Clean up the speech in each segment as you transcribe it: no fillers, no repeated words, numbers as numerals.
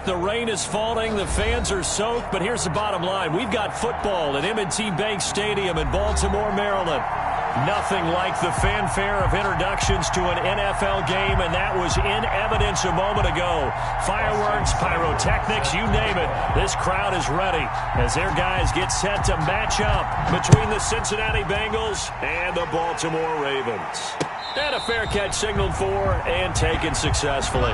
The rain is falling. The fans are soaked. But here's the bottom line. We've got football at M&T Bank Stadium in Baltimore, Maryland. Nothing like the fanfare of introductions to an NFL game, and that was in evidence a moment ago. Fireworks, pyrotechnics, you name it. This crowd is ready as their guys get set to match up between the Cincinnati Bengals and the Baltimore Ravens. And a fair catch signaled for and taken successfully.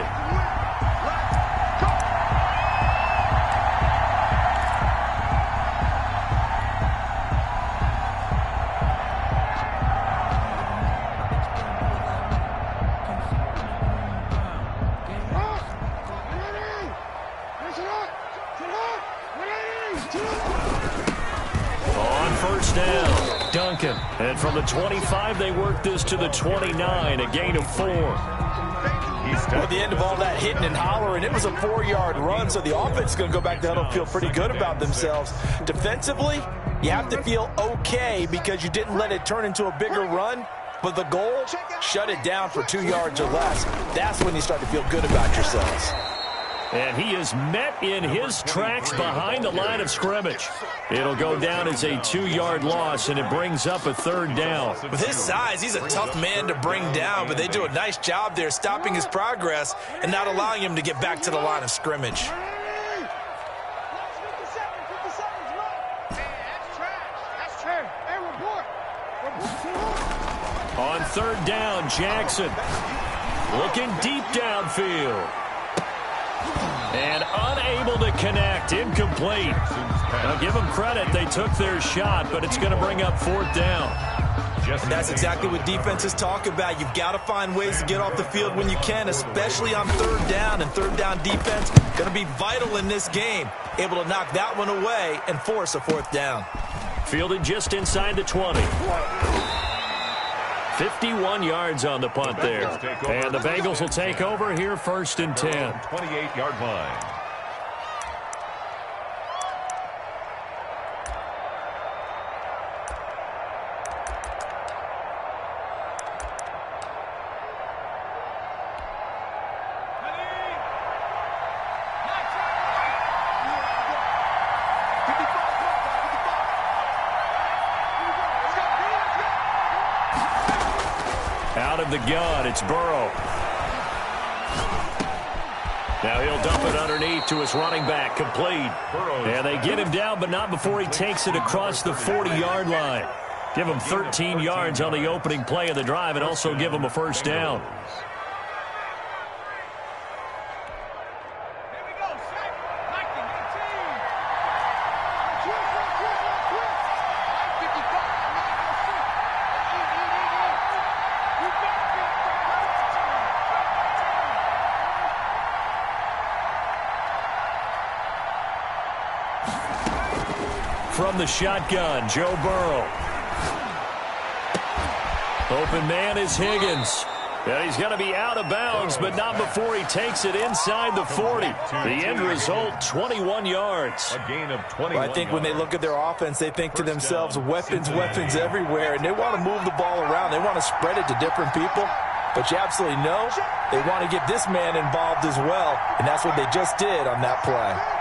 And from the 25, they work this to the 29, a gain of 4. At the end of all that hitting and hollering, it was a 4-yard run, so the offense is going to go back to huddle, feel pretty good about themselves. Defensively, you have to feel okay because you didn't let it turn into a bigger run, but the goal, shut it down for 2 yards or less. That's when you start to feel good about yourselves. And he is met in his tracks behind the line of scrimmage. It'll go down as a 2-yard loss, and it brings up a 3rd down. With his size, he's a tough man to bring down, but they do a nice job there stopping his progress and not allowing him to get back to the line of scrimmage. On 3rd down, Jackson looking deep downfield. And unable to connect, incomplete. Now give them credit, they took their shot, but it's going to bring up 4th down. And that's exactly what defenses talk about. You've got to find ways to get off the field when you can, especially on 3rd down. And 3rd down defense going to be vital in this game. Able to knock that one away and force a 4th down. Fielded just inside the 20. 51 yards on the punt there. And the Bengals will take over here 1st and 10. 28-yard line. Out of the gun, it's Burrow. Now he'll dump it underneath to his running back, complete. And they get him down, but not before he takes it across the 40-yard line. Give him 13 yards on the opening play of the drive and also give him a 1st down. From the shotgun, Joe Burrow. Open man is Higgins. And he's going to be out of bounds, but not before he takes it inside the 40. The end result, 21 yards. A gain of 21. Well, I think when they look at their offense, they think to themselves, weapons everywhere, and they want to move the ball around. They want to spread it to different people. But you absolutely know they want to get this man involved as well, and that's what they just did on that play.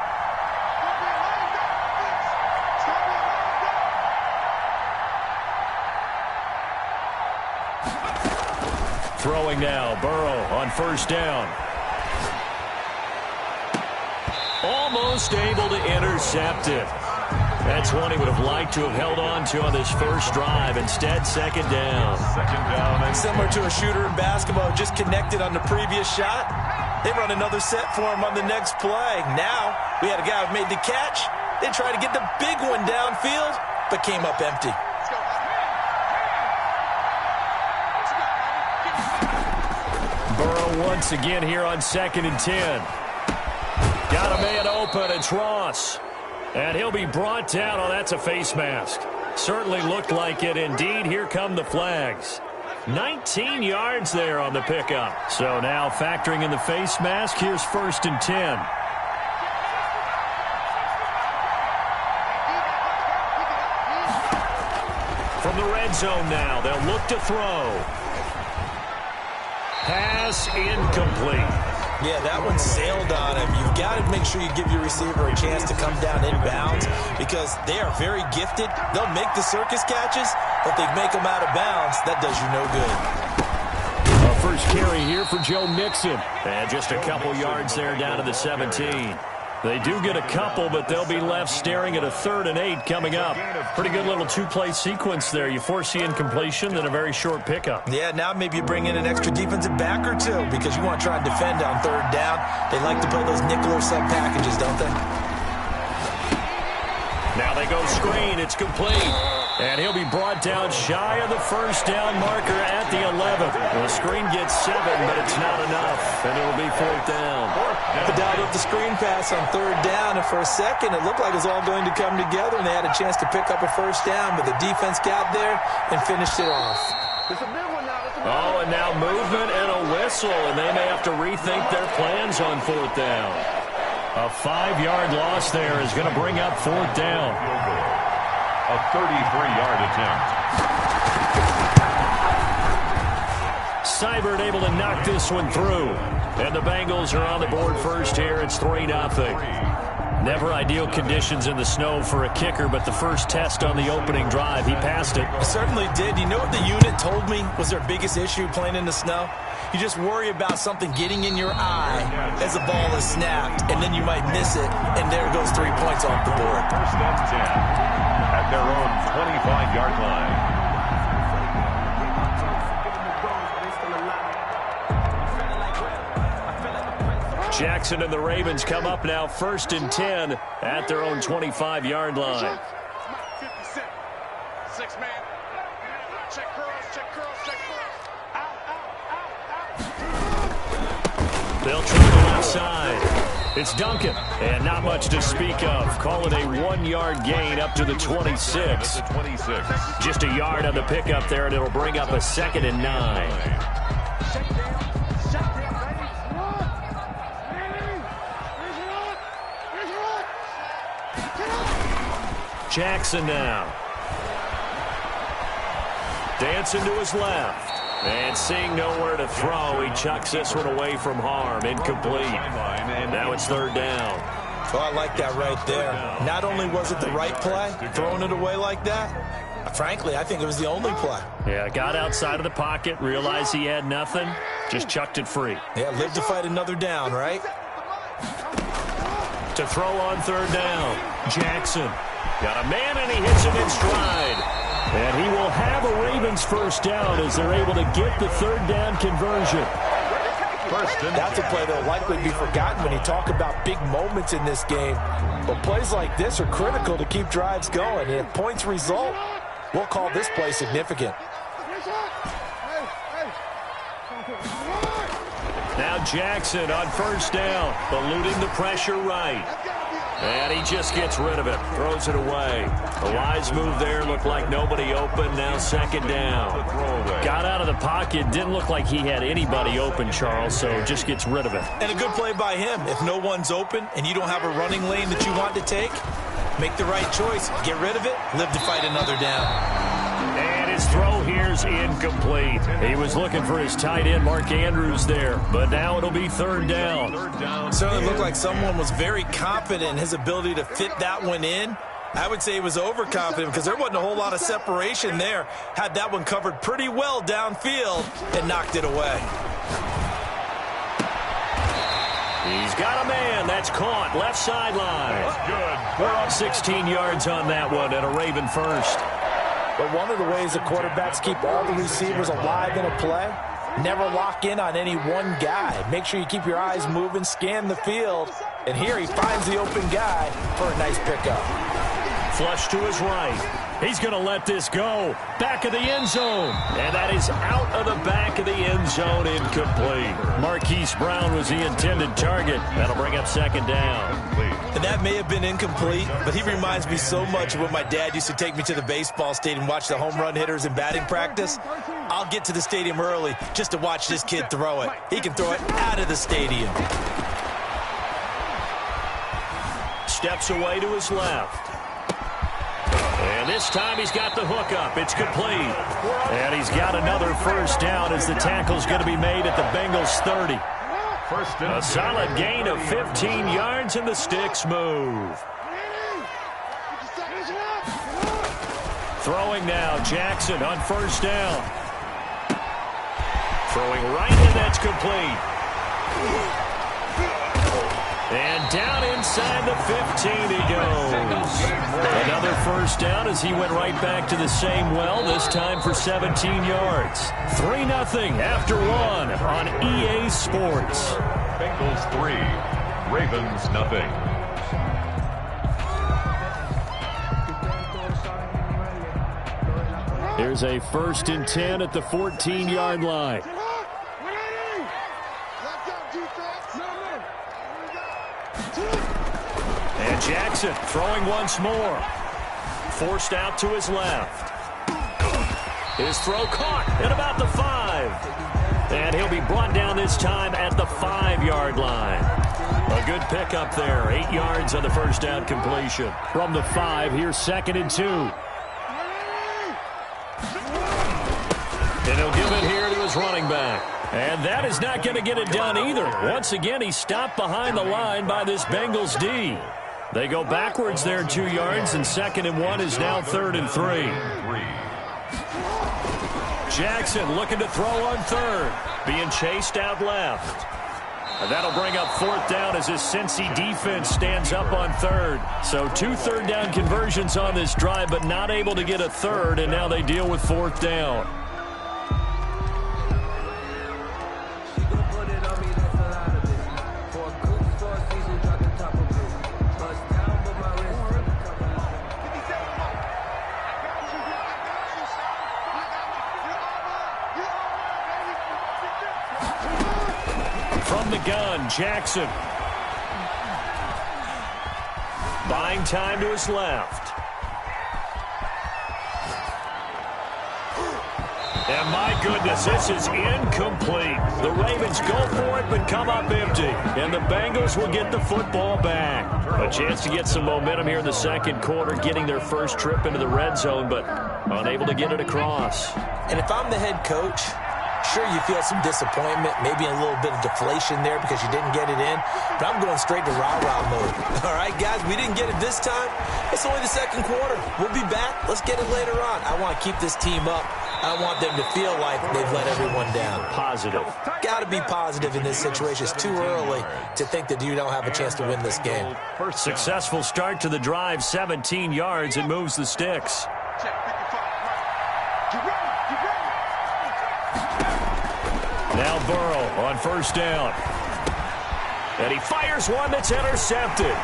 Throwing now, Burrow on 1st down. Almost able to intercept it. That's one he would have liked to have held on to on this first drive. Instead, 2nd down. 2nd down. And similar to a shooter in basketball, just connected on the previous shot. They run another set for him on the next play. Now, we had a guy who made the catch. They tried to get the big one downfield, but came up empty. Burrow once again here on 2nd and 10. Got a man open. It's Ross. And he'll be brought down. Oh, that's a face mask. Certainly looked like it. Indeed, here come the flags. 19 yards there on the pickup. So now factoring in the face mask, here's 1st and 10. From the red zone now, they'll look to throw. Pass incomplete. Yeah, that one sailed on him. You've got to make sure you give your receiver a chance to come down inbounds because they are very gifted. They'll make the circus catches, but if they make them out of bounds, that does you no good. First carry here for Joe Mixon. And just a couple yards there down to the 17. They do get a couple, but they'll be left staring at a 3rd and 8 coming up. Pretty good little two-play sequence there. You force the incompletion, then a very short pickup. Yeah, now maybe you bring in an extra defensive back or two because you want to try and defend on 3rd down. They like to play those nickel or sub packages, don't they? Now they go screen. It's complete. And he'll be brought down shy of the first down marker at the 11th. The screen gets 7, but it's not enough. And it'll be 4th down. The dialed up the screen pass on 3rd down, and for a second it looked like it was all going to come together, and they had a chance to pick up a first down, but the defense got there and finished it off. Oh, and now movement and a whistle, and they may have to rethink their plans on 4th down. A 5-yard loss there is going to bring up 4th down. A 33-yard attempt. Seibert able to knock this one through. And the Bengals are on the board first here. It's 3-0. Never ideal conditions in the snow for a kicker, but the first test on the opening drive, he passed it. He certainly did. You know what the unit told me was their biggest issue playing in the snow? You just worry about something getting in your eye as the ball is snapped, and then you might miss it, and there goes 3 points off the board. First and 10 at their own 25-yard line. Jackson and the Ravens come up now 1st and 10 at their own 25-yard line. 6 man. Check curls, check curls, check curls. Out. They'll try the left side. It's Duncan, and not much to speak of. Call it a 1-yard gain up to the 26. Just a yard on the pickup there, and it'll bring up a 2nd and 9. Jackson now. Dancing to his left. And seeing nowhere to throw, he chucks this one away from harm. Incomplete. Now it's 3rd down. Oh, I like that right there. Not only was it the right play, throwing it away like that, frankly, I think it was the only play. Yeah, got outside of the pocket, realized he had nothing, just chucked it free. Yeah, live to fight another down, right? To throw on 3rd down, Jackson. Got a man, and he hits him in stride. And he will have a Ravens first down as they're able to get the 3rd down conversion. That's a play that will likely be forgotten when you talk about big moments in this game. But plays like this are critical to keep drives going. And if points result, we'll call this play significant. Now Jackson on 1st down, eluding the pressure right. And he just gets rid of it, throws it away. A wise move there, looked like nobody open, now 2nd down. Got out of the pocket, didn't look like he had anybody open, Charles, so just gets rid of it. And a good play by him. If no one's open and you don't have a running lane that you want to take, make the right choice, get rid of it, live to fight another down. And his throw here's incomplete. He was looking for his tight end, Mark Andrews, there. But now it'll be 3rd down. Certainly looked like someone was very confident in his ability to fit that one in. I would say he was overconfident because there wasn't a whole lot of separation there. Had that one covered pretty well downfield and knocked it away. He's got a man. That's caught. Left sideline. 16 yards on that one and a Raven first. But one of the ways the quarterbacks keep all the receivers alive in a play, never lock in on any one guy. Make sure you keep your eyes moving, scan the field. And here he finds the open guy for a nice pickup. Flush to his right. He's going to let this go. Back of the end zone. And that is out of the back of the end zone, incomplete. Marquise Brown was the intended target. That'll bring up 2nd down. And that may have been incomplete, but he reminds me so much of when my dad used to take me to the baseball stadium and watch the home run hitters in batting practice. I'll get to the stadium early just to watch this kid throw it. He can throw it out of the stadium. Steps away to his left. And this time he's got the hook up. It's complete. And he's got another first down as the tackle's going to be made at the Bengals 30. A solid gain of 15 yards, and the sticks move. Throwing now, Jackson on first down. Throwing right, and that's complete. And down inside the 15 he goes. Another first down as he went right back to the same well, this time for 17 yards. 3-0 after one on EA Sports. Bengals 3, Ravens nothing. Here's a 1st and 10 at the 14-yard line. And Jackson throwing once more. Forced out to his left. His throw caught at about the 5. And he'll be brought down this time at the 5-yard line. A good pickup there. 8 yards on the first down completion. From the 5, here's 2nd and 2. And he'll give it here to his running back. And that is not going to get it done either. Once again, he's stopped behind the line by this Bengals D. They go backwards there 2 yards, and 2nd and 1 is now 3rd and 3. Jackson looking to throw on 3rd. Being chased out left. And that'll bring up 4th down as his Cincy defense stands up on 3rd. So 2 3rd down conversions on this drive, but not able to get a 3rd, and now they deal with 4th down. From the gun, Jackson. Buying time to his left. And my goodness, this is incomplete. The Ravens go for it, but come up empty. And the Bengals will get the football back. A chance to get some momentum here in the 2nd quarter, getting their first trip into the red zone, but unable to get it across. And if I'm the head coach, sure, you feel some disappointment, maybe a little bit of deflation there because you didn't get it in, but I'm going straight to rah-rah mode. All right, guys, we didn't get it this time. It's only the 2nd quarter. We'll be back. Let's get it later on. I want to keep this team up. I want them to feel like they've let everyone down. Positive. Got to be positive in this situation. It's too early to think that you don't have a chance to win this game. Successful start to the drive, 17 yards, and moves the sticks. Now Burrow on first down. And he fires one that's intercepted.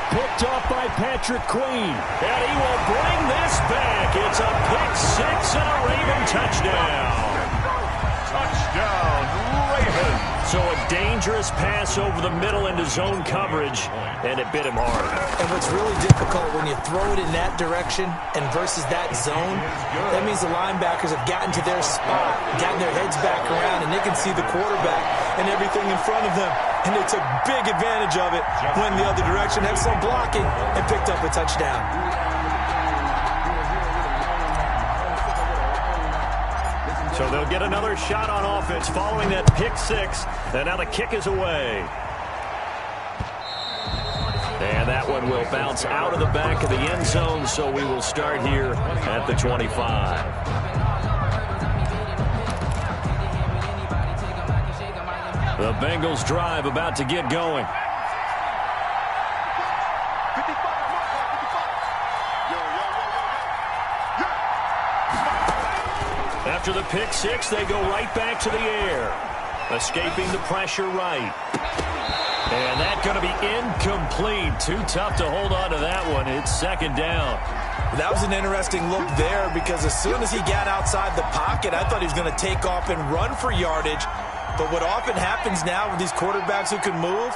Picked off by Patrick Queen. And he will bring this back. It's a pick 6 and a Raven touchdown. Touchdown, Ravens. So a dangerous pass over the middle into zone coverage, and it bit him hard. And what's really difficult when you throw it in that direction and versus that zone, that means the linebackers have gotten to their spot, gotten their heads back around, and they can see the quarterback and everything in front of them. And they took big advantage of it, went the other direction, excellent blocking, and picked up a touchdown. So they'll get another shot on offense following that pick 6. And now the kick is away. And that one will bounce out of the back of the end zone, so we will start here at the 25. The Bengals drive about to get going. After the pick 6, they go right back to the air. Escaping the pressure right. And that's going to be incomplete. Too tough to hold on to that one. It's 2nd down. That was an interesting look there because as soon as he got outside the pocket, I thought he was going to take off and run for yardage. But what often happens now with these quarterbacks who can move,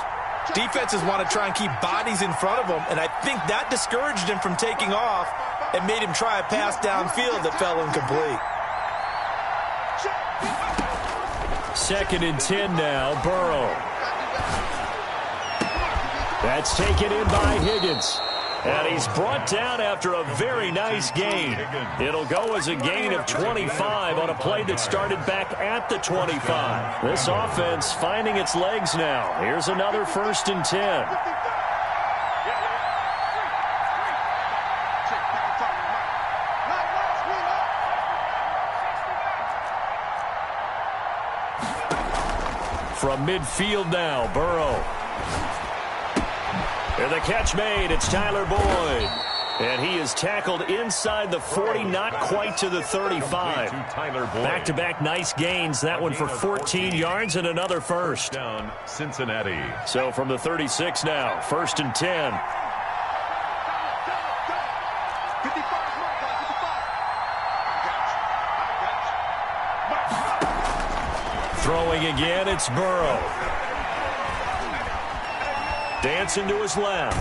defenses want to try and keep bodies in front of them. And I think that discouraged him from taking off and made him try a pass downfield that fell incomplete. 2nd and 10 now, Burrow. That's taken in by Higgins. And he's brought down after a very nice gain. It'll go as a gain of 25 on a play that started back at the 25. This offense finding its legs now. Here's another 1st and 10. From midfield now, Burrow. And the catch made. It's Tyler Boyd. And he is tackled inside the 40, not quite to the 35. Back-to-back nice gains. That one for 14 yards and another first. Down Cincinnati. So from the 36 now, 1st and 10. Throwing again, it's Burrow. Dancing to his left.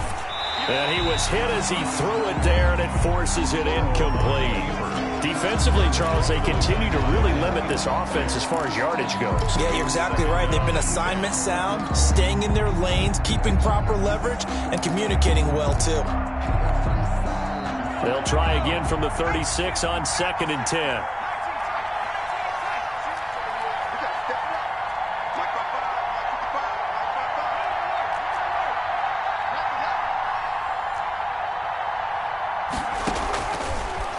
And he was hit as he threw it there, and it forces it incomplete. Defensively, Charles, they continue to really limit this offense as far as yardage goes. Yeah, you're exactly right. They've been assignment sound, staying in their lanes, keeping proper leverage, and communicating well, too. They'll try again from the 36 on 2nd and 10.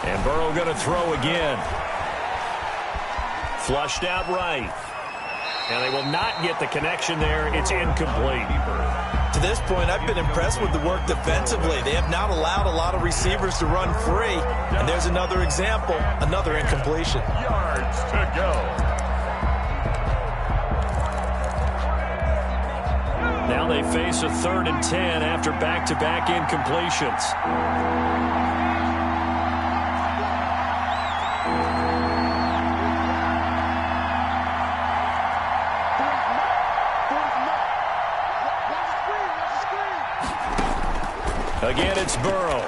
And Burrow going to throw again. Flushed out right. And they will not get the connection there. It's incomplete. To this point, I've been impressed with the work defensively. They have not allowed a lot of receivers to run free. And there's another example, another incompletion. Yards to go. Now they face a 3rd and 10 after back-to-back incompletions. Again, it's Burrow.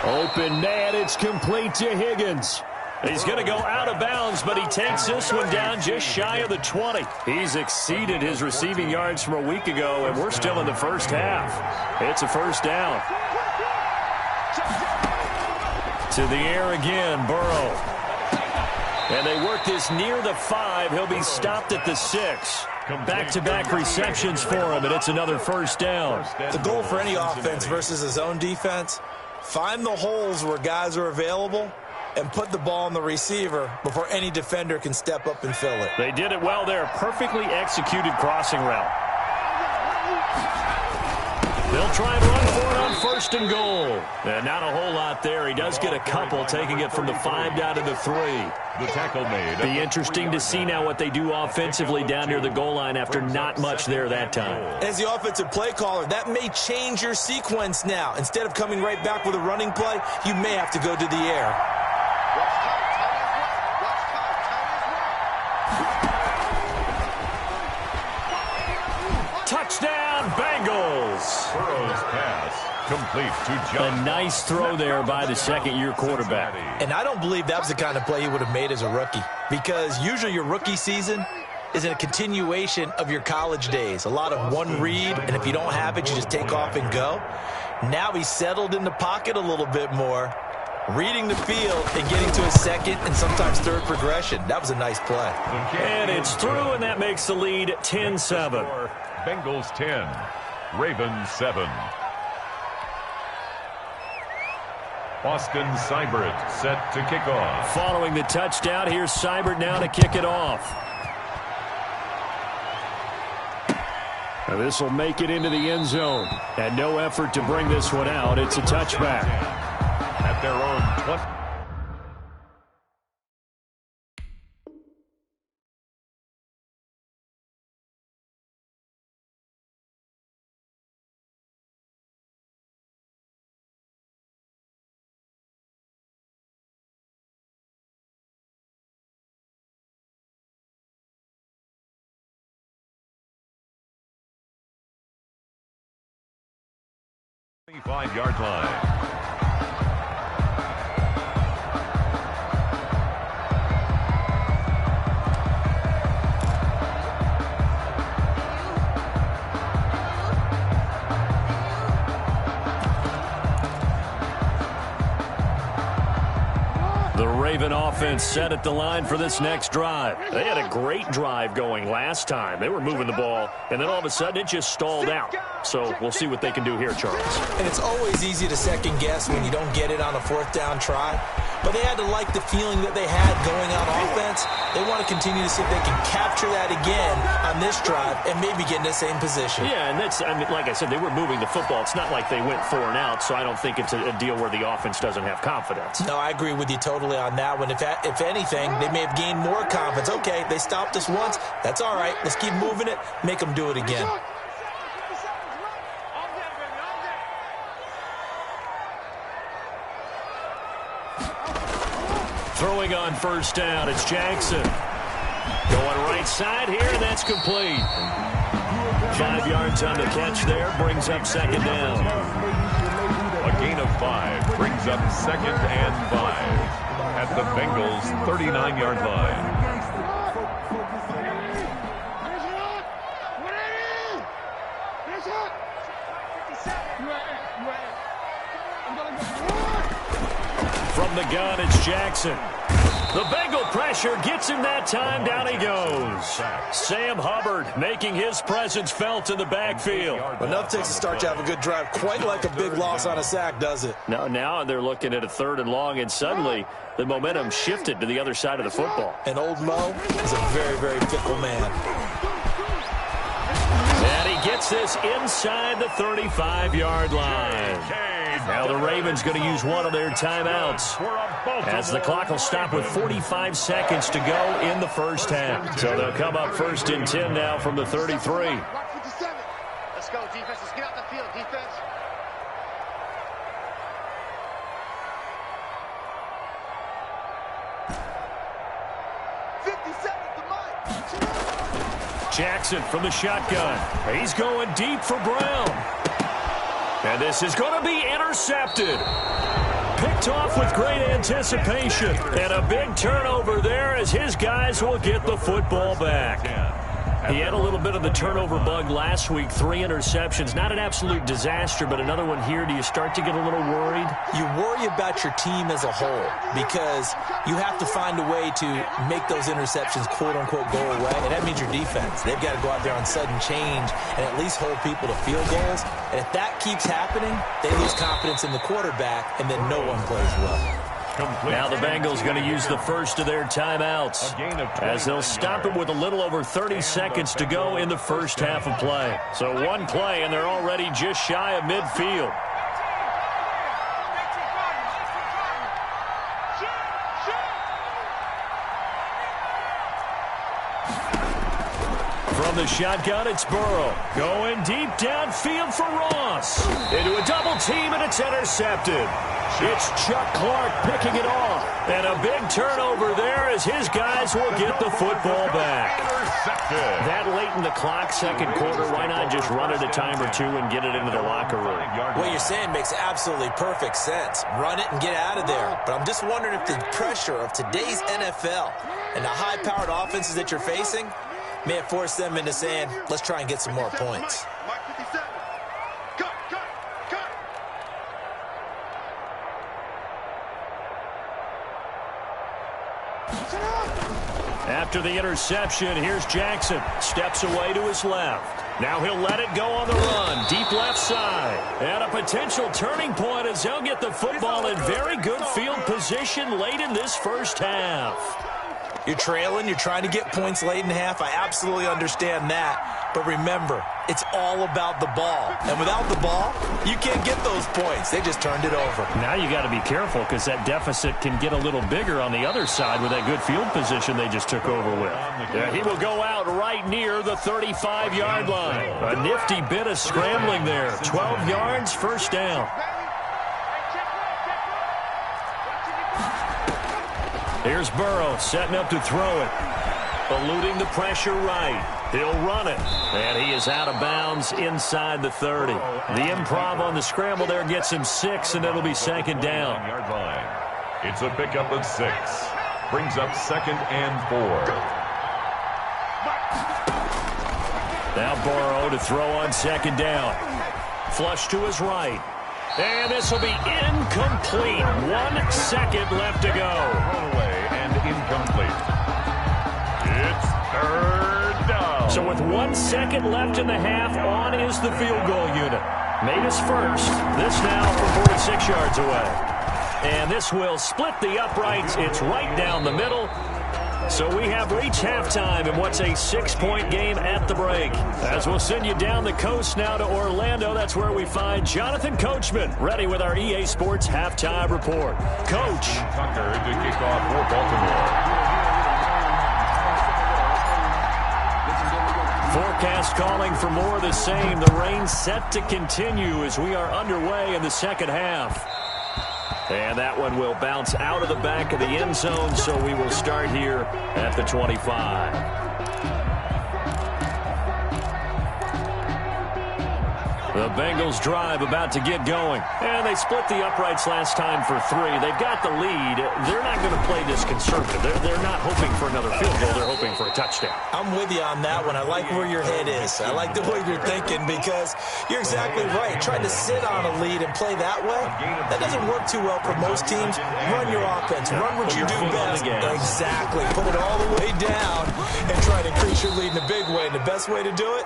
Open man, it's complete to Higgins. He's going to go out of bounds, but he takes this one down just shy of the 20. He's exceeded his receiving yards from a week ago, and we're still in the first half. It's a 1st down. To the air again, Burrow. And they work this near the 5. He'll be stopped at the 6. Back-to-back receptions for him, and it's another 1st down. The goal for any offense versus a zone defense, find the holes where guys are available and put the ball on the receiver before any defender can step up and fill it. They did it well there. Perfectly executed crossing route. They'll try and run for it on 1st and goal. And not a whole lot there. He does get a couple, taking it from the 5 down to the 3. The tackle made. Be interesting to see now what they do offensively down near the goal line after not much there that time. As the offensive play caller, that may change your sequence now. Instead of coming right back with a running play, you may have to go to the air. Touchdown, Bengals! Burrow's pass complete to John. A nice throw there by the 2nd-year quarterback. And I don't believe that was the kind of play he would have made as a rookie, because usually your rookie season is a continuation of your college days. A lot of one read, and if you don't have it, you just take off and go. Now he's settled in the pocket a little bit more, reading the field and getting to his 2nd and sometimes 3rd progression. That was a nice play. And it's through, and that makes the lead 10-7. Bengals 10, Ravens 7. Austin Seibert set to kick off. Following the touchdown, here's Seibert now to kick it off. And this will make it into the end zone. And no effort to bring this one out. It's a touchback. At their own 20. Yard line. Raven offense set at the line for this next drive. They had a great drive going last time. They were moving the ball, and then all of a sudden it just stalled out. So we'll see what they can do here, Charles. And it's always easy to second guess when you don't get it on a fourth down try. But they had to like the feeling that they had going on offense. They want to continue to see if they can capture that again on this drive and maybe get in the same position. Yeah, and that's, I mean, like I said, they were moving the football. It's not like they went 4 and out, so I don't think it's a deal where the offense doesn't have confidence. No, I agree with you totally on that one. If anything, they may have gained more confidence. Okay, they stopped us once. That's all right. Let's keep moving it. Make them do it again. Throwing on first down, it's Jackson. Going right side here, and that's complete. 5 yards on the catch there, brings up second down. A gain of 5 brings up 2nd and 5 at the Bengals' 39-yard line. From the gun, it's Jackson. The Bengal pressure gets him that time. Down he goes. Sam Hubbard making his presence felt in the backfield. Enough takes to start to have a good drive. Quite like a big loss on a sack, does it? Now they're looking at a 3rd and long, and suddenly the momentum shifted to the other side of the football. And old Mo is a very, very fickle man. And he gets this inside the 35-yard line. Now the Ravens going to use one of their timeouts, as the clock will stop with 45 seconds to go in the first half. So they'll come up 1st and 10 now from the 33. Let's go, defense. Let's get out the field, defense. Jackson from the shotgun. He's going deep for Brown. And this is going to be intercepted. Picked off with great anticipation. And a big turnover there as his guys will get the football back. He had a little bit of the turnover bug last week. 3 interceptions. Not an absolute disaster, but another one here. Do you start to get a little worried? You worry about your team as a whole because you have to find a way to make those interceptions, quote-unquote, go away. And that means your defense. They've got to go out there on sudden change and at least hold people to field goals. And if that keeps happening, they lose confidence in the quarterback, and then no one plays well. Now the Bengals going to use the first of their timeouts as they'll stop it with a little over 30 seconds to go in the first half of play. So one play, and they're already just shy of midfield. From the shotgun, it's Burrow. Going deep downfield for Ross. Into a double team, and it's intercepted. It's Chuck Clark picking it off. And a big turnover there as his guys will get the football back. That late in the clock, second quarter, why not just run it a time or two and get it into the locker room? What you're saying makes absolutely perfect sense. Run it and get out of there. But I'm just wondering if the pressure of today's NFL and the high-powered offenses that you're facing may have forced them into saying, let's try and get some more points. After the interception, here's Jackson. Steps away to his left. Now he'll let it go on the run. Deep left side. And a potential turning point as they'll get the football in very good field position late in this first half. You're trailing. You're trying to get points late in half. I absolutely understand that. But remember, it's all about the ball. And without the ball, you can't get those points. They just turned it over. Now you got to be careful because that deficit can get a little bigger on the other side with that good field position they just took over with. Yeah, he will go out right near the 35-yard line. A nifty bit of scrambling there. 12 yards, first down. Here's Burrow setting up to throw it. Eluding the pressure right. He'll run it. And he is out of bounds inside the 30. The improv on the scramble there gets him 6, and it'll be second down. It's a pickup of 6. Brings up 2nd and 4. Now Burrow to throw on second down. Flush to his right. And this will be incomplete. 1 second left to go. Away and incomplete. It's third down. So with 1 second left in the half, on is the field goal unit. Made us first. This now from 46 yards away. And this will split the uprights. It's right down the middle. So we have reached halftime in what's a 6-point game at the break. As we'll send you down the coast now to Orlando, that's where we find Jonathan Coachman, ready with our EA Sports halftime report. Coach. Tucker to kick off for Baltimore. Forecast calling for more of the same. The rain set to continue as we are underway in the second half. And that one will bounce out of the back of the end zone, so we will start here at the 25. The Bengals drive about to get going. And they split the uprights last time for 3. They've got the lead. They're not going to play this conservative. They're not hoping for another field goal. They're hoping for a touchdown. I'm with you on that one. I like where your head is. I like the way you're thinking because you're exactly right. Trying to sit on a lead and play that way, that doesn't work too well for most teams. Run your offense. Run what you do best. Exactly. Put it all the way down and try to increase your lead in a big way. And the best way to do it,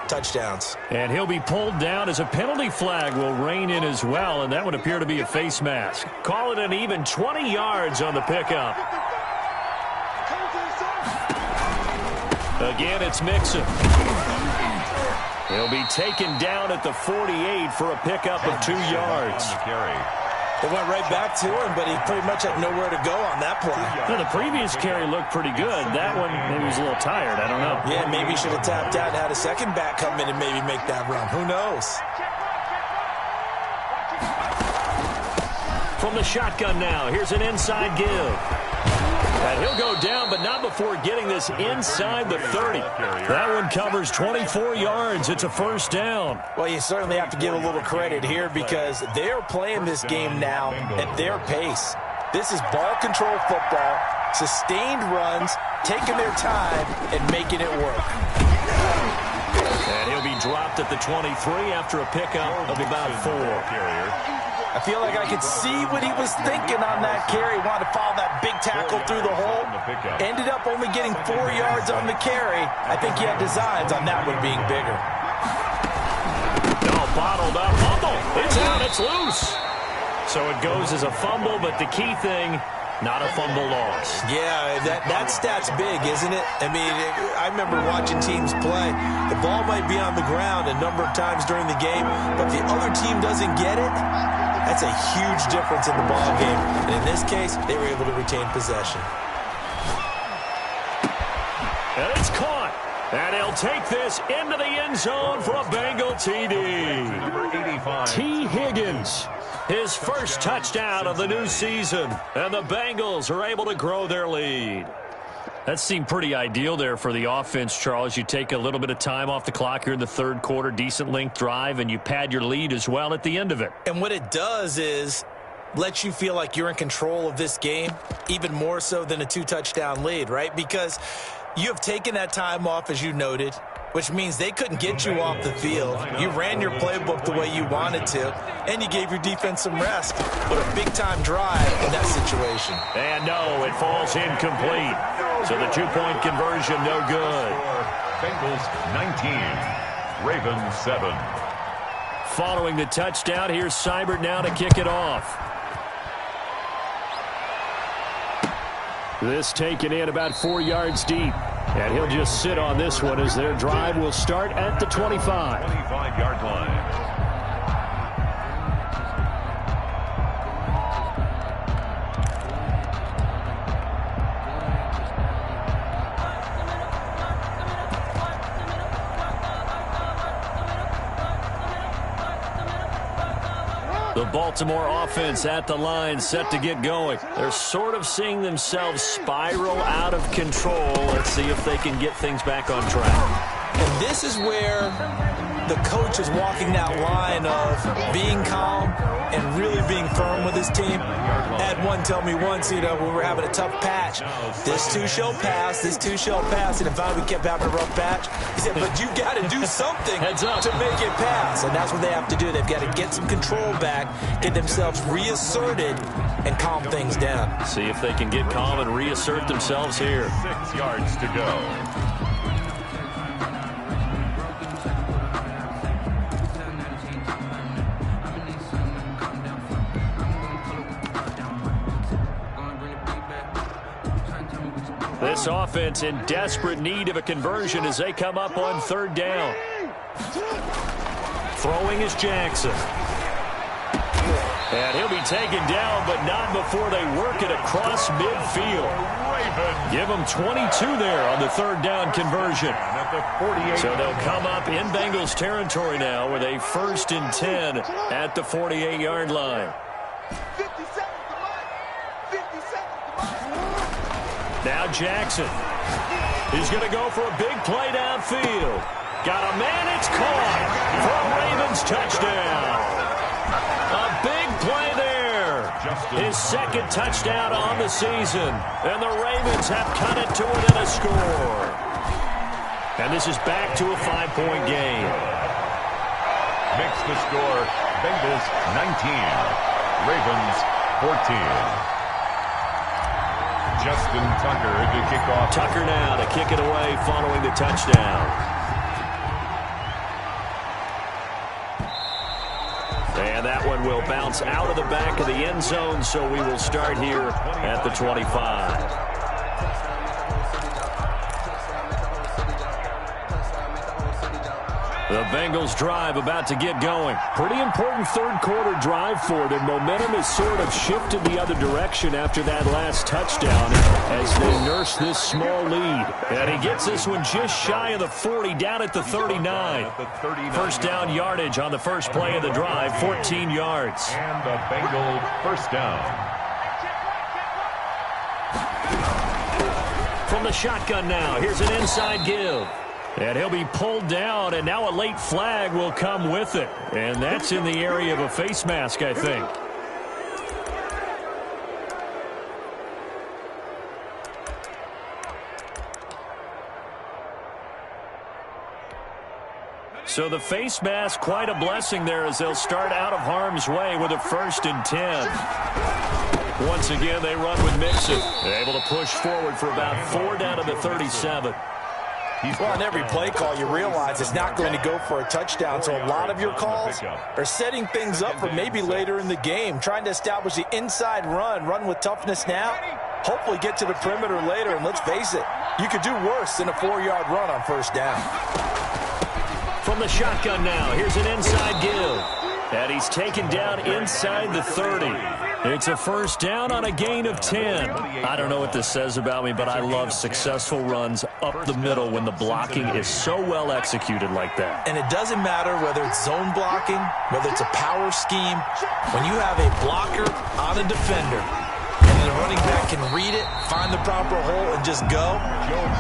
touchdowns. And he'll be pulled down as a penalty flag will rein in as well, and that would appear to be a face mask. Call it an even 20 yards on the pickup. Again, it's Mixon. He'll be taken down at the 48 for a pickup of 2 yards. They went right back to him, but he pretty much had nowhere to go on that play. Now, the previous carry looked pretty good. That one, maybe he was a little tired. I don't know. Yeah, maybe he should have tapped out and had a second back come in and maybe make that run. Who knows? From the shotgun now, here's an inside give. And he'll go down, but not before getting this inside the 30. That one covers 24 yards. It's a first down. Well, you certainly have to give a little credit here because they're playing this game now at their pace. This is ball control football, sustained runs, taking their time, and making it work. And he'll be dropped at the 23 after a pickup of about 4. I feel like I could see what he was thinking on that carry. Wanted to follow that big tackle through the hole. Ended up only getting 4 yards on the carry. I think he had designs on that one being bigger. No, bottled up. Fumble. It's out. It's loose. So it goes as a fumble, but the key thing, not a fumble loss. Yeah, that stat's big, isn't it? I mean, I remember watching teams play. The ball might be on the ground a number of times during the game, but if the other team doesn't get it, that's a huge difference in the ball game. And in this case, they were able to retain possession. And it's caught. And he'll take this into the end zone for a Bengal TD. Number 85. T. Higgins, his first touchdown of the new season. And the Bengals are able to grow their lead. That seemed pretty ideal there for the offense, Charles. You take a little bit of time off the clock here in the third quarter, decent length drive, and you pad your lead as well at the end of it. And what it does is lets you feel like you're in control of this game, even more so than a 2-touchdown lead, right? Because you have taken that time off, as you noted, which means they couldn't get you off the field. You ran your playbook the way you wanted to, and you gave your defense some rest. What a big-time drive in that situation. And no, it falls incomplete. So the 2-point conversion, no good. Bengals 19, Ravens 7. Following the touchdown, here's Seibert now to kick it off. This taken in about 4 yards deep. And he'll just sit on this one as their drive will start at the 25. 25-yard line. The Baltimore offense at the line, set to get going. They're sort of seeing themselves spiral out of control. Let's see if they can get things back on track. And this is where the coach is walking that line of being calm and really being firm with his team. I had one tell me once, when we were having a tough patch, this too shall pass, this too shall pass. And finally we kept having a rough patch. He said, but you've got to do something to make it pass. And that's what they have to do. They've got to get some control back, get themselves reasserted, and calm things down. See if they can get calm and reassert themselves here. 6 yards to go. This offense in desperate need of a conversion as they come up on 3rd down. Throwing is Jackson. And he'll be taken down, but not before they work it across midfield. Give them 22 there on the 3rd down conversion. So they'll come up in Bengals territory now with a 1st and 10 at the 48-yard line. Now Jackson. He's going to go for a big play downfield. Got a man, it's caught for a Ravens touchdown. A big play there. His 2nd touchdown on the season. And the Ravens have cut it to within a score. And this is back to a 5-point game. Makes the score Bengals 19, Ravens 14. Justin Tucker to kick off. Tucker now to kick it away following the touchdown. And that one will bounce out of the back of the end zone, so we will start here at the 25. The Bengals drive about to get going. Pretty important 3rd quarter drive for them. Momentum has sort of shifted the other direction after that last touchdown as they nurse this small lead. And he gets this one just shy of the 40, down at the 39. 1st down yardage on the first play of the drive, 14 yards. And the Bengal 1st down. From the shotgun now, here's an inside give. And he'll be pulled down, and now a late flag will come with it. And that's in the area of a face mask, I think. So the face mask, quite a blessing there as they'll start out of harm's way with a 1st and 10. Once again, they run with Mixon. They're able to push forward for about 4 down to the 37. Well, on every play call, you realize it's not going to go for a touchdown. So a lot of your calls are setting things up for maybe later in the game, trying to establish the inside run with toughness now, hopefully get to the perimeter later. And let's face it, you could do worse than a 4-yard run on 1st down. From the shotgun now, here's an inside give. And he's taken down inside the 30. It's a 1st down on a gain of 10. I don't know what this says about me, but I love successful runs up the middle when the blocking is so well executed like that. And it doesn't matter whether it's zone blocking, whether it's a power scheme. When you have a blocker on a defender, and the running back can read it, find the proper hole, and just go,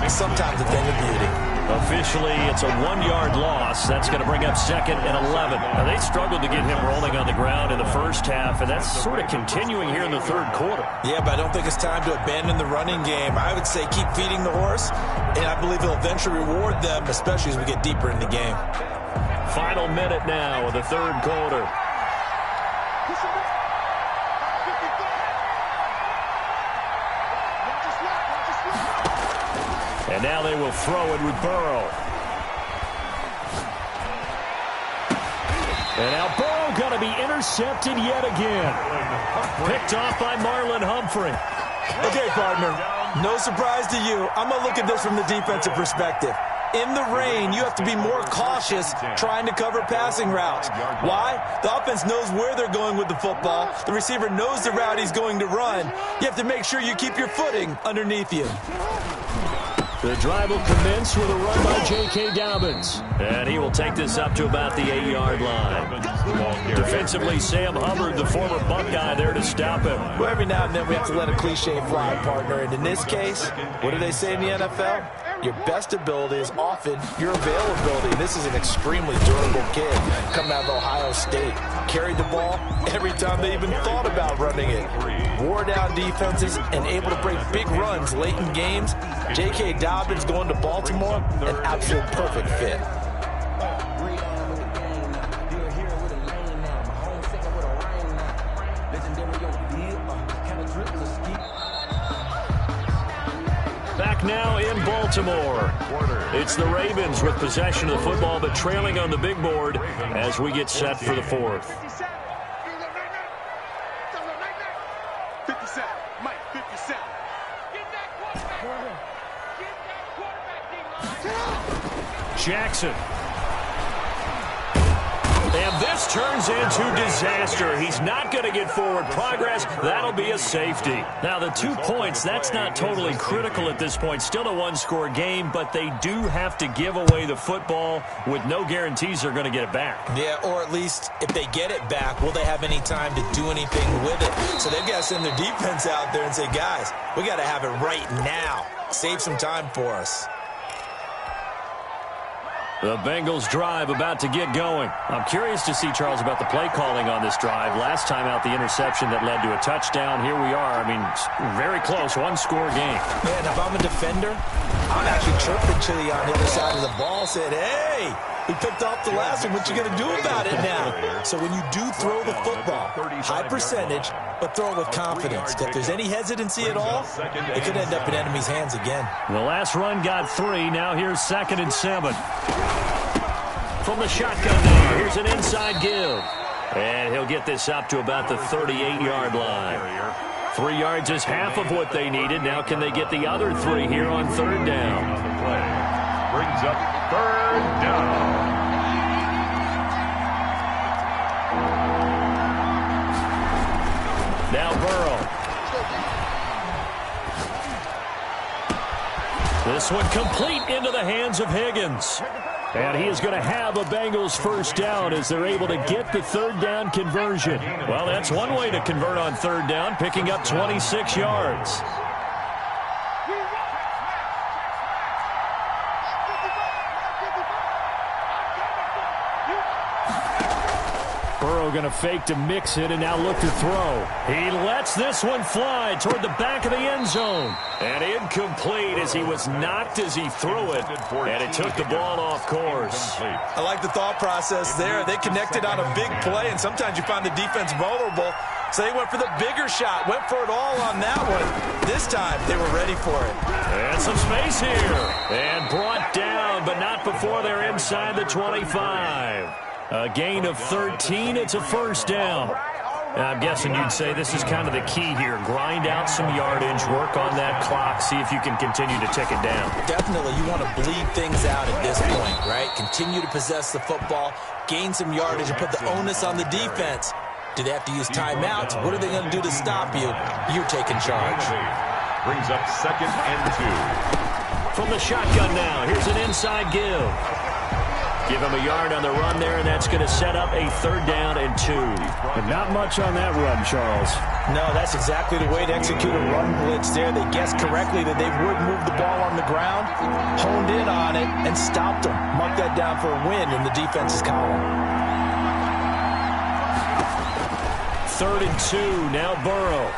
it's sometimes a thing of beauty. Officially, it's a 1-yard loss. That's going to bring up 2nd and 11. Now, they struggled to get him rolling on the ground in the 1st half, and that's sort of continuing here in the 3rd quarter. Yeah, but I don't think it's time to abandon the running game. I would say keep feeding the horse, and I believe he'll eventually reward them, especially as we get deeper in the game. Final minute now of the 3rd quarter. And now they will throw it with Burrow. And now Burrow going to be intercepted yet again. Picked off by Marlon Humphrey. Okay, partner, no surprise to you. I'm going to look at this from the defensive perspective. In the rain, you have to be more cautious trying to cover passing routes. Why? The offense knows where they're going with the football. The receiver knows the route he's going to run. You have to make sure you keep your footing underneath you. The drive will commence with a run by J.K. Dobbins. And he will take this up to about the 8-yard line. Defensively, Sam Hubbard, the former Buckeye, there to stop him. Well, every now and then we have to let a cliche fly, partner. And in this case, what do they say in the NFL? your best ability is often your availability. This is an extremely durable kid coming out of Ohio State. Carried the ball every time they even thought about running it. Wore down defenses and able to break big runs late in games. J.K. Dobbins going to Baltimore, an absolute perfect fit. Back now in Baltimore. It's the Ravens with possession of the football, but trailing on the big board as we get set for the fourth. 57. Mike, 57. Get that quarterback. Get that quarterback, D-line. Jackson. And this turns into disaster. He's not going to get forward progress. That'll be a safety. Now, the 2 points, that's not totally critical at this point. Still a one-score game, but they do have to give away the football with no guarantees they're going to get it back. Yeah, or at least if they get it back, will they have any time to do anything with it? So they've got to send their defense out there and say, guys, we got to have it right now. Save some time for us. The Bengals drive about to get going. I'm curious to see, Charles, about the play calling on this drive. Last time out, the interception that led to a touchdown. Here we are. I mean, very close, one-score game. Man, if I'm a defender, I'm actually chirping to the on the other side of the ball, saying, hey, we picked off the last one. What you going to do about it now? So when you do throw the football, high percentage, but throw it with confidence. If there's any hesitancy at all, it could end up in enemy's hands again. The last run got 3. Now here's 2nd and 7. From the shotgun now, here's an inside give. And he'll get this up to about the 38-yard line. 3 yards is half of what they needed. Now can they get the other 3 here on 3rd down? Brings up 3rd down. Now Burrow. This one complete into the hands of Higgins. And he is going to have a Bengals first down as they're able to get the 3rd down conversion. Well, that's one way to convert on 3rd down, picking up 26 yards. Burrow going to fake to mix it and now look to throw. He lets this one fly toward the back of the end zone. And incomplete as he was knocked as he threw it. And it took the ball off course. I like the thought process there. They connected on a big play, and sometimes you find the defense vulnerable. So they went for the bigger shot, went for it all on that one. This time, they were ready for it. And some space here. And brought down, but not before they're inside the 25. A gain of 13. It's a first down. I'm guessing you'd say this is kind of the key here. Grind out some yardage, work on that clock, see if you can continue to tick it down. Definitely, you want to bleed things out at this point, right? Continue to possess the football, gain some yardage, and put the onus on the defense. Do they have to use timeouts? What are they going to do to stop you? You're taking charge. Brings up 2nd and 2. From the shotgun now, here's an inside give. Give him a yard on the run there, and that's going to set up a 3rd down and 2. But not much on that run, Charles. No, that's exactly the way to execute a run blitz there. They guessed correctly that they would move the ball on the ground, honed in on it, and stopped them. Mark that down for a win in the defense's column. 3rd and 2, now Burrow.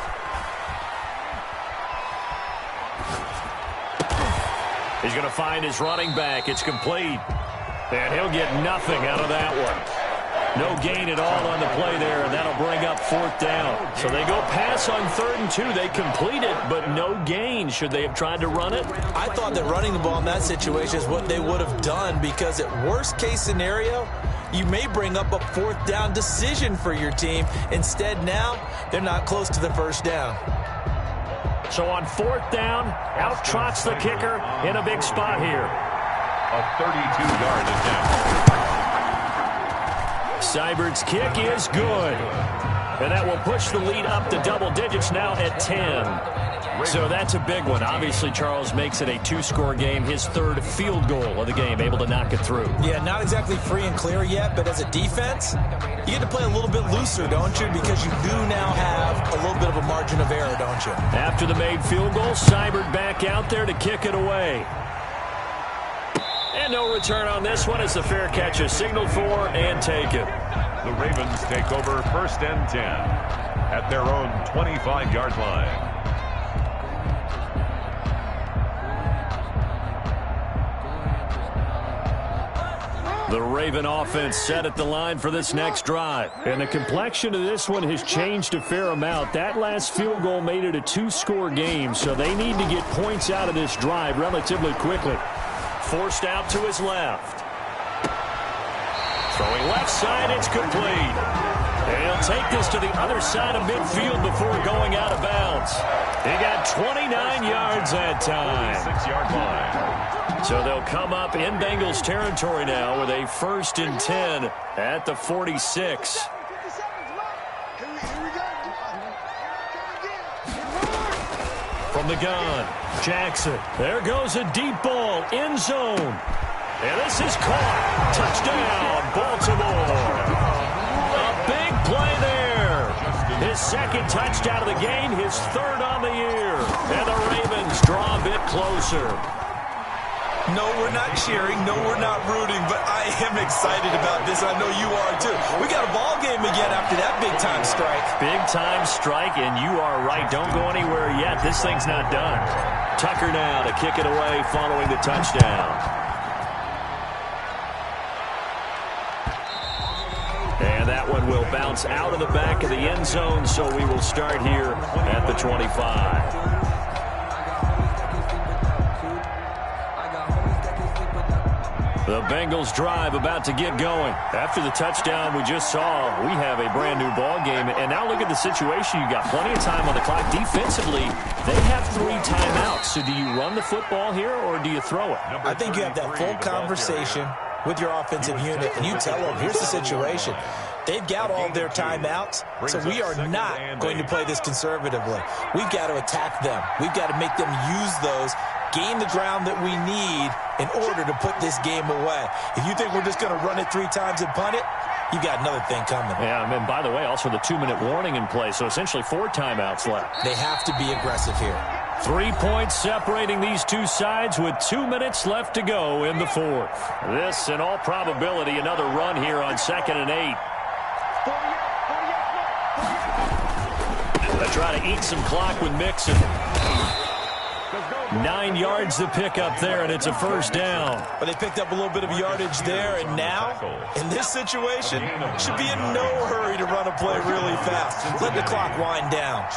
He's going to find his running back. It's complete. And he'll get nothing out of that one. No gain at all on the play there, and that'll bring up 4th down. So they go pass on 3rd and 2. They complete it, but no gain. Should they have tried to run it? I thought that running the ball in that situation is what they would have done, because at worst case scenario, you may bring up a 4th down decision for your team. Instead now, they're not close to the first down. So on 4th down, out trots the kicker in a big spot here. A 32-yard attempt. Seibert's kick is good. And that will push the lead up to double digits now at 10. So that's a big one. Obviously, Charles makes it a 2-score game. His 3rd field goal of the game, able to knock it through. Yeah, not exactly free and clear yet, but as a defense, you get to play a little bit looser, don't you? Because you do now have a little bit of a margin of error, don't you? After the made field goal, Seibert back out there to kick it away. And no return on this one as the fair catch is signaled for and taken. The Ravens take over 1st and 10 at their own 25-yard line. The Raven offense set at the line for this next drive. And the complexion of this one has changed a fair amount. That last field goal made it a 2-score game, so they need to get points out of this drive relatively quickly. Forced out to his left. Throwing left side, it's complete. And he'll take this to the other side of midfield before going out of bounds. He got 29 yards that time. 6-yard line. So they'll come up in Bengals territory now with a 1st and 10 at the 46. From the gun, Jackson. There goes a deep ball, end zone. And this is caught. Touchdown, Baltimore. A big play there. His 2nd touchdown of the game, his 3rd on the year. And the Ravens draw a bit closer. No, we're not cheering. No, we're not rooting. But I am excited about this. I know you are, too. We got a ball game again after that big-time strike. Big-time strike, and you are right. Don't go anywhere yet. This thing's not done. Tucker now to kick it away following the touchdown. And that one will bounce out of the back of the end zone, so we will start here at the 25. The Bengals drive about to get going. After the touchdown we just saw, we have a brand new ball game. And now look at the situation. You got plenty of time on the clock. Defensively, they have 3 timeouts. So do you run the football here or do you throw it? I think you have that full conversation with your offensive unit, and you tell them, here's the situation. They've got all their timeouts, so we are not going to play this conservatively. We've got to attack them. We've got to make them use those, gain the ground that we need in order to put this game away. If you think we're just going to run it 3 times and punt it, you got another thing coming. Yeah, and by the way, also the 2-minute warning in play, so essentially 4 timeouts left. They have to be aggressive here. 3 points separating these two sides with 2 minutes left to go in the 4th. This, in all probability, another run here on 2nd and 8. They try to eat some clock with Mixon. 9 yards to pick up there, and it's a 1st down. But they picked up a little bit of yardage there, and now, in this situation, should be in no hurry to run a play really fast. Let the clock wind down.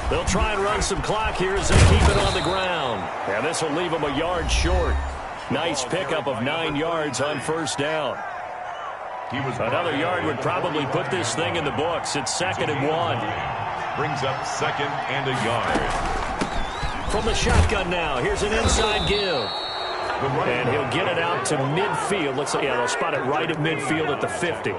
They'll try and run some clock here as they keep it on the ground. And this will leave them a yard short. Nice pickup of 9 yards on 1st down. Another yard would probably put this thing in the books. It's 2nd and 1. Brings up 2nd and a yard. From the shotgun now, here's an inside give. And he'll get it out to midfield. Let's say, yeah, they'll spot it right at midfield at the 50.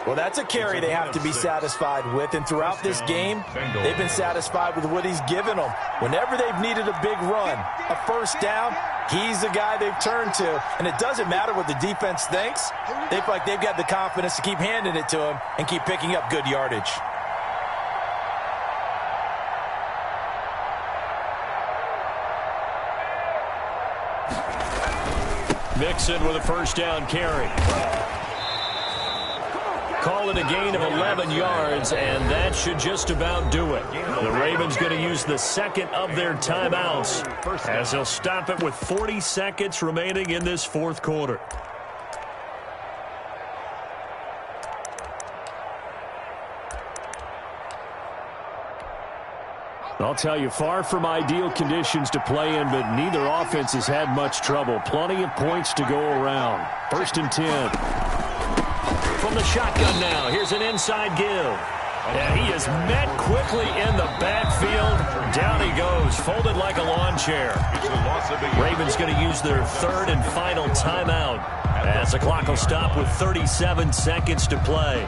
Well, that's a carry they have to be satisfied with. And throughout this game, they've been satisfied with what he's given them. Whenever they've needed a big run, a 1st down, he's the guy they've turned to. And it doesn't matter what the defense thinks. They feel like they've got the confidence to keep handing it to him and keep picking up good yardage. Mixon with a 1st down carry. Call it a gain of 11 yards, and that should just about do it. The Ravens going to use the 2nd of their timeouts as they'll stop it with 40 seconds remaining in this 4th quarter. I'll tell you, far from ideal conditions to play in, but neither offense has had much trouble. Plenty of points to go around. 1st and 10. From the shotgun now, here's an inside give. And he is met quickly in the backfield. Down he goes, folded like a lawn chair. Ravens going to use their 3rd and final timeout as the clock will stop with 37 seconds to play.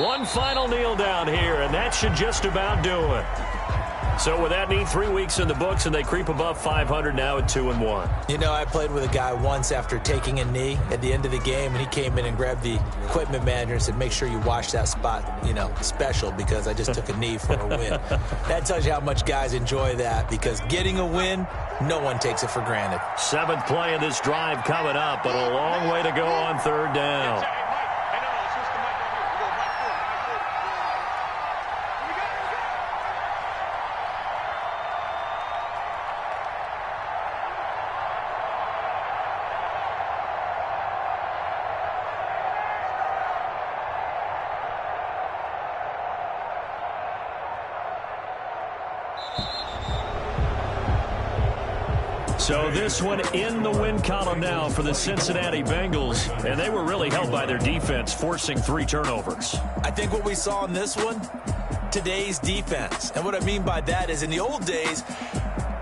One final kneel down here, and that should just about do it. So with that neat 3 weeks in the books, and they creep above 500 now at 2-1. You know, I played with a guy once after taking a knee at the end of the game, and he came in and grabbed the equipment manager and said, make sure you wash that spot, you know, special, because I just took a knee for a win. That tells you how much guys enjoy that, because getting a win, no one takes it for granted. 7th play of this drive coming up, but a long way to go on 3rd down. So this one in the win column now for the Cincinnati Bengals, and they were really helped by their defense, forcing 3 turnovers. I think what we saw in this one, today's defense. And what I mean by that is in the old days,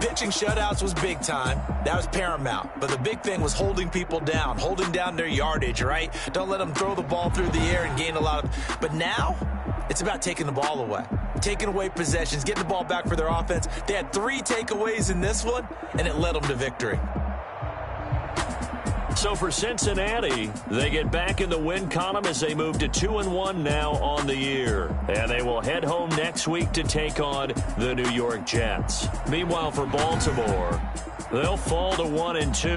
pitching shutouts was big time. That was paramount. But the big thing was holding people down, holding down their yardage, right? Don't let them throw the ball through the air and gain a lot of... But now, it's about taking the ball away. Taking away possessions, getting the ball back for their offense. They had 3 takeaways in this one, and it led them to victory. So for Cincinnati, they get back in the win column as they move to 2-1 now on the year. And they will head home next week to take on the New York Jets. Meanwhile, for Baltimore, they'll fall to 1-2.